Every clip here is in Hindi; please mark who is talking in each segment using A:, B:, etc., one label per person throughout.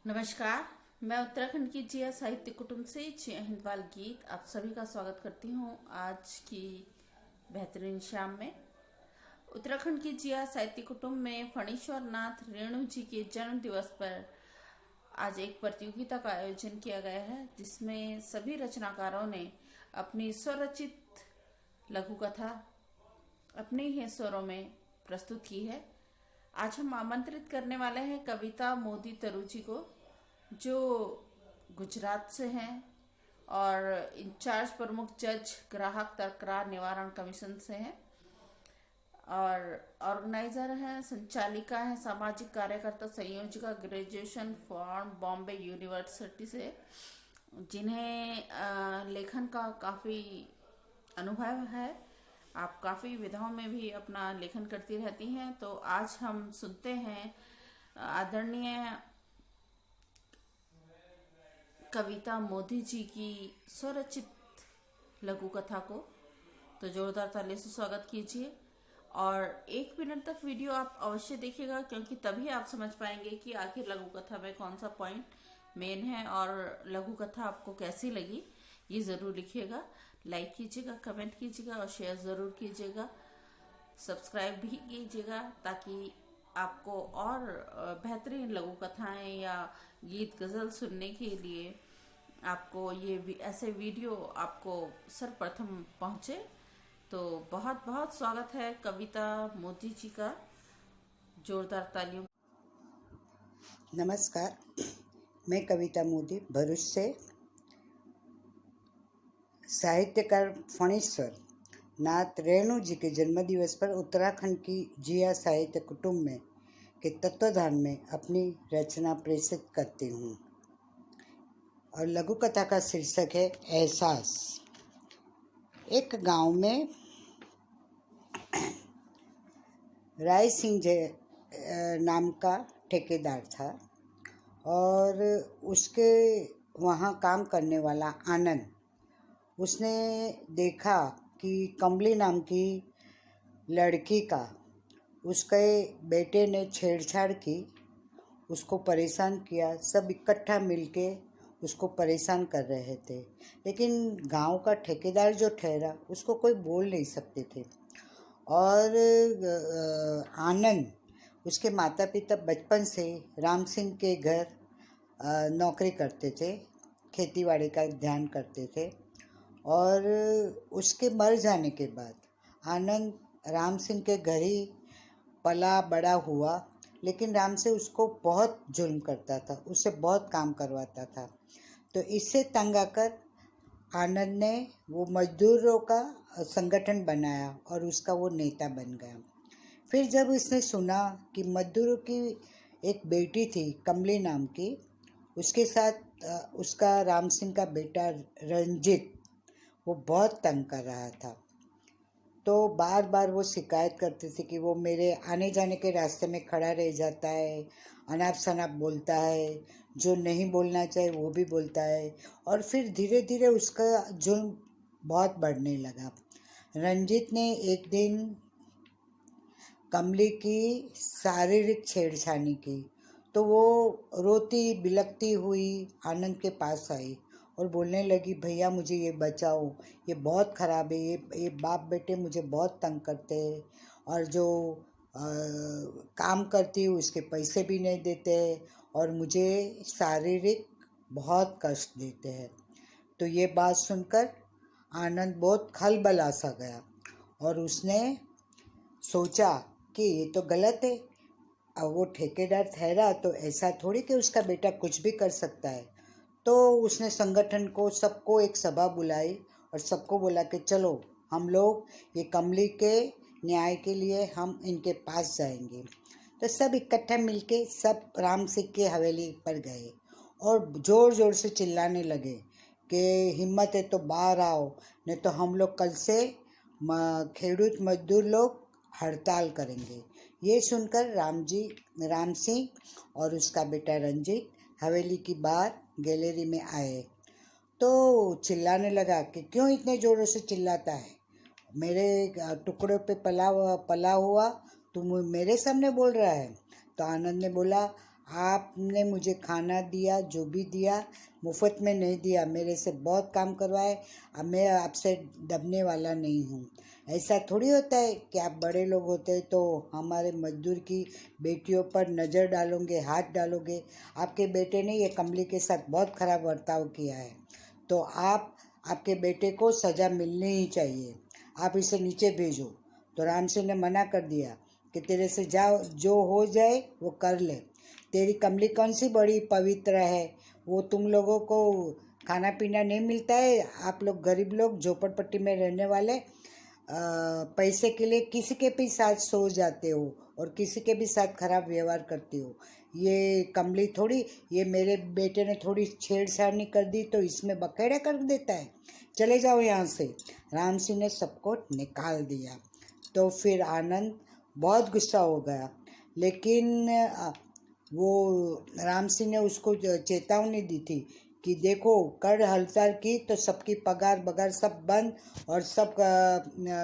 A: नमस्कार। मैं उत्तराखंड की जिया साहित्य कुटुंब से जिया हिंदवाल गीत आप सभी का स्वागत करती हूँ आज की बेहतरीन शाम में। उत्तराखंड की जिया साहित्य कुटुंब में फणीश्वर नाथ रेणु जी के जन्म दिवस पर आज एक प्रतियोगिता का आयोजन किया गया है, जिसमें सभी रचनाकारों ने अपनी स्वरचित लघु कथा अपने ही स्वरों में प्रस्तुत की है। आज हम आमंत्रित करने वाले हैं कविता मोदी तरु जी को, जो गुजरात से हैं और इंचार्ज प्रमुख जज ग्राहक तकरार निवारण कमीशन से हैं और ऑर्गेनाइजर हैं, संचालिका हैं, सामाजिक कार्यकर्ता संयोजिका ग्रेजुएशन फ्रॉम बॉम्बे यूनिवर्सिटी से, जिन्हें लेखन का काफ़ी अनुभव है। आप काफ़ी विधाओं में भी अपना लेखन करती रहती हैं। तो आज हम सुनते हैं आदरणीय कविता मोदी जी की स्वरचित लघु कथा को। तो जोरदार ताली से स्वागत कीजिए और 1 मिनट तक वीडियो आप अवश्य देखिएगा, क्योंकि तभी आप समझ पाएंगे कि आखिर लघु कथा में कौन सा पॉइंट मेन है और लघु कथा आपको कैसी लगी। ये ज़रूर लिखिएगा, लाइक कीजिएगा, कमेंट कीजिएगा और शेयर ज़रूर कीजिएगा, सब्सक्राइब भी कीजिएगा, ताकि आपको और बेहतरीन लघु कथाएं या गीत गज़ल सुनने के लिए आपको ये ऐसे वीडियो आपको सर्वप्रथम पहुँचे। तो बहुत बहुत स्वागत है कविता मोदी जी का, जोरदार तालियों।
B: नमस्कार, मैं कविता मोदी भरूच से। साहित्यकार फणीश्वर नाथ रेणु जी के जन्मदिवस पर उत्तराखंड की जिया साहित्य कुटुंब में के तत्वाधान में अपनी रचना प्रेषित करती हूँ और लघु कथा का शीर्षक है एहसास। एक गांव में राय सिंह नाम का ठेकेदार था और उसके वहाँ काम करने वाला आनंद, उसने देखा कि कमली नाम की लड़की का उसके बेटे ने छेड़छाड़ की, उसको परेशान किया। सब इकट्ठा मिलके उसको परेशान कर रहे थे, लेकिन गांव का ठेकेदार जो ठहरा उसको कोई बोल नहीं सकते थे। और आनंद, उसके माता पिता बचपन से राम सिंह के घर नौकरी करते थे, खेतीबाड़ी का ध्यान करते थे। और उसके मर जाने के बाद आनंद राम सिंह के घर ही पला बड़ा हुआ, लेकिन राम से उसको बहुत जुल्म करता था, उससे बहुत काम करवाता था। तो इससे तंग आकर आनंद ने वो मजदूरों का संगठन बनाया और उसका वो नेता बन गया। फिर जब उसने सुना कि मजदूरों की एक बेटी थी कमली नाम की, उसके साथ उसका राम सिंह का बेटा रंजित वो बहुत तंग कर रहा था, तो बार बार वो शिकायत करते थे कि वो मेरे आने जाने के रास्ते में खड़ा रह जाता है, अनाप शनाप बोलता है, जो नहीं बोलना चाहिए वो भी बोलता है। और फिर धीरे धीरे उसका जुल्म बहुत बढ़ने लगा। रंजीत ने एक दिन कमली की शारीरिक छेड़छाड़ी की, तो वो रोती बिलखती हुई आनंद के पास आई और बोलने लगी, भैया मुझे ये बचाओ, ये बहुत ख़राब है, ये बाप बेटे मुझे बहुत तंग करते हैं और जो काम करती हूँ उसके पैसे भी नहीं देते हैं और मुझे शारीरिक बहुत कष्ट देते हैं। तो ये बात सुनकर आनंद बहुत खलबला सा गया और उसने सोचा कि ये तो गलत है। अब वो ठेकेदार ठहरा तो ऐसा थोड़ी कि उसका बेटा कुछ भी कर सकता है। तो उसने संगठन को सबको एक सभा बुलाई और सबको बोला कि चलो हम लोग ये कमली के न्याय के लिए हम इनके पास जाएंगे। तो सब इकट्ठा मिलके सब राम सिंह के हवेली पर गए और ज़ोर ज़ोर से चिल्लाने लगे कि हिम्मत है तो बाहर आओ, नहीं तो हम लोग कल से खेडूत मजदूर लोग हड़ताल करेंगे। ये सुनकर राम सिंह और उसका बेटा रंजीत हवेली की बाहर गैलरी में आए तो चिल्लाने लगा कि क्यों इतने ज़ोरों से चिल्लाता है, मेरे टुकड़ों पे पला हुआ तुम मेरे सामने बोल रहा है। तो आनंद ने बोला, आपने मुझे खाना दिया, जो भी दिया मुफ्त में नहीं दिया, मेरे से बहुत काम करवाए। अब मैं आपसे दबने वाला नहीं हूँ। ऐसा थोड़ी होता है कि आप बड़े लोग होते हैं तो हमारे मजदूर की बेटियों पर नज़र डालोगे, हाथ डालोगे। आपके बेटे ने ये कमली के साथ बहुत खराब बर्ताव किया है, तो आपके बेटे को सज़ा मिलनी ही चाहिए। आप इसे नीचे भेजो। तो राम सिंह ने मना कर दिया कि तेरे से जाओ, जो हो जाए वो कर ले। तेरी कमली कौन सी बड़ी पवित्र है, वो तुम लोगों को खाना पीना नहीं मिलता है। आप लोग गरीब लोग, झोपड़पट्टी में रहने वाले, पैसे के लिए किसी के भी साथ सो जाते हो और किसी के भी साथ खराब व्यवहार करते हो। ये कमली थोड़ी, ये मेरे बेटे ने थोड़ी छेड़छाड़ी कर दी तो इसमें बखेड़ा कर देता है। चले जाओ यहाँ से। राम सिंह ने सबको निकाल दिया। तो फिर आनंद बहुत गुस्सा हो गया, लेकिन वो राम सिंह ने उसको चेतावनी दी थी कि देखो, कर हड़ताल की तो सबकी पगार बगार सब बंद और सब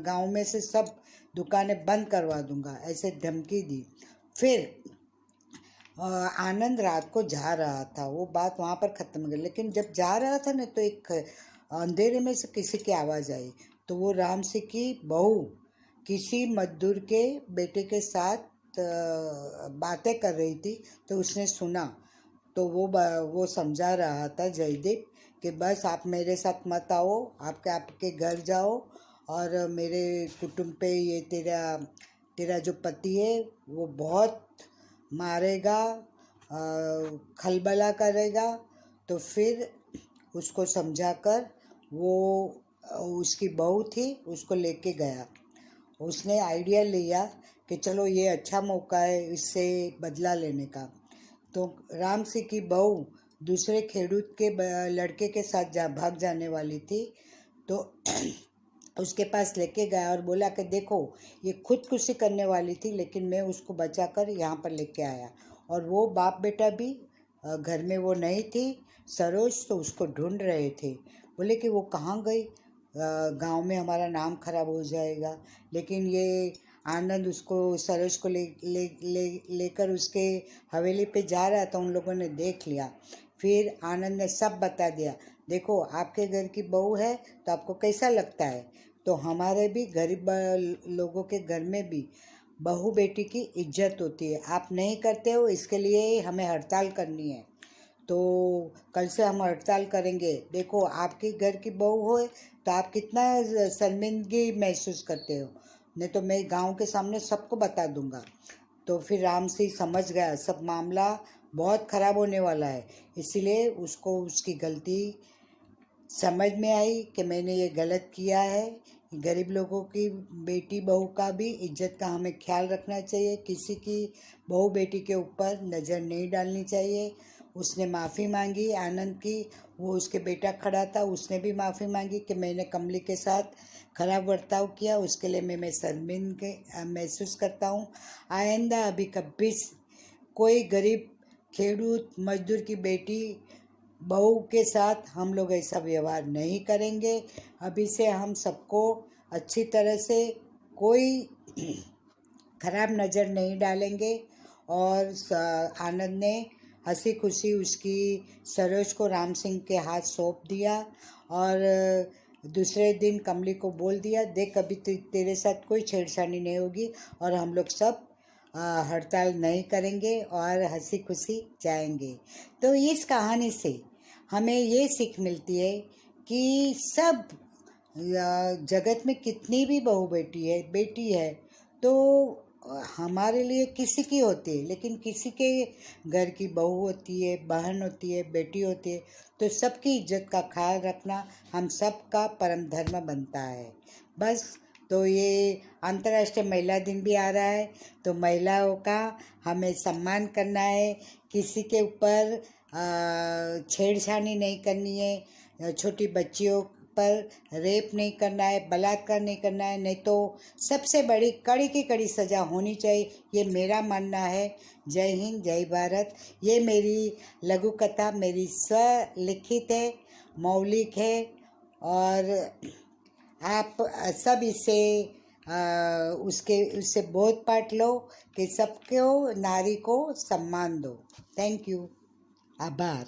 B: गांव में से सब दुकानें बंद करवा दूंगा, ऐसे धमकी दी। फिर आनंद रात को जा रहा था, वो बात वहाँ पर ख़त्म हो गई। लेकिन जब जा रहा था ना, तो एक अंधेरे में से किसी की आवाज़ आई। तो वो राम सिंह की बहू किसी मजदूर के बेटे के साथ बातें कर रही थी, तो उसने सुना। तो वो समझा रहा था जयदीप कि बस आप मेरे साथ मत आओ, आपके घर जाओ और मेरे कुटुंब पे ये तेरा जो पति है वो बहुत मारेगा, खलबला करेगा। तो फिर उसको समझाकर वो उसकी बहू थी, उसको लेके गया। उसने आइडिया लिया कि चलो ये अच्छा मौका है इससे बदला लेने का। तो राम सिंह की बहू दूसरे खेडूत के लड़के के साथ भाग जाने वाली थी, तो उसके पास लेके गया और बोला कि देखो, ये खुदकुशी करने वाली थी, लेकिन मैं उसको बचाकर यहाँ पर लेके आया। और वो बाप बेटा भी घर में वो नहीं थी, सरोज, तो उसको ढूंढ रहे थे। बोले कि वो कहाँ गई, गांव में हमारा नाम खराब हो जाएगा। लेकिन ये आनंद उसको, सरोज को लेकर उसके हवेली पे जा रहा था, उन लोगों ने देख लिया। फिर आनंद ने सब बता दिया, देखो आपके घर की बहू है तो आपको कैसा लगता है, तो हमारे भी गरीब लोगों के घर में भी बहू बेटी की इज्जत होती है। आप नहीं करते हो, इसके लिए हमें हड़ताल करनी है। तो कल से हम हड़ताल करेंगे। देखो, आपके घर की बहू हो तो आप कितना शर्मिंदगी महसूस करते हो, नहीं तो मैं गांव के सामने सबको बता दूंगा। तो फिर राम सिंह समझ गया सब मामला बहुत ख़राब होने वाला है, इसलिए उसको उसकी गलती समझ में आई कि मैंने ये गलत किया है। गरीब लोगों की बेटी बहू का भी इज्जत का हमें ख्याल रखना चाहिए, किसी की बहू बेटी के ऊपर नज़र नहीं डालनी चाहिए। उसने माफ़ी मांगी आनंद की। वो उसके बेटा खड़ा था, उसने भी माफ़ी मांगी कि मैंने कमली के साथ खराब बर्ताव किया, उसके लिए मैं शर्मिंदगी महसूस करता हूँ। आइंदा अभी कभी कोई गरीब खेडूत मजदूर की बेटी बहू के साथ हम लोग ऐसा व्यवहार नहीं करेंगे। अभी से हम सबको अच्छी तरह से कोई खराब नज़र नहीं डालेंगे। और आनंद ने हंसी खुशी उसकी सरोज को राम सिंह के हाथ सौंप दिया और दूसरे दिन कमली को बोल दिया, देख अभी तेरे साथ कोई छेड़छाड़ी नहीं होगी और हम लोग सब हड़ताल नहीं करेंगे और हंसी खुशी जाएंगे। तो इस कहानी से हमें ये सीख मिलती है कि सब जगत में कितनी भी बहू बेटी है तो हमारे लिए किसी की होती है, लेकिन किसी के घर की बहू होती है, बहन होती है, बेटी होती है, तो सबकी इज्जत का ख्याल रखना हम सब का परम धर्म बनता है। बस, तो ये अंतर्राष्ट्रीय महिला दिन भी आ रहा है, तो महिलाओं का हमें सम्मान करना है, किसी के ऊपर छेड़छाड़ी नहीं करनी है, छोटी बच्चियों पर रेप नहीं करना है, बलात्कार नहीं करना है, नहीं तो सबसे बड़ी कड़ी की कड़ी सज़ा होनी चाहिए, ये मेरा मानना है। जय हिंद, जय भारत। ये मेरी लघु कथा मेरी स्वलिखित है, मौलिक है और आप सब इसे उससे बोध पाठ लो कि सबको नारी को सम्मान दो। थैंक यू, आभार।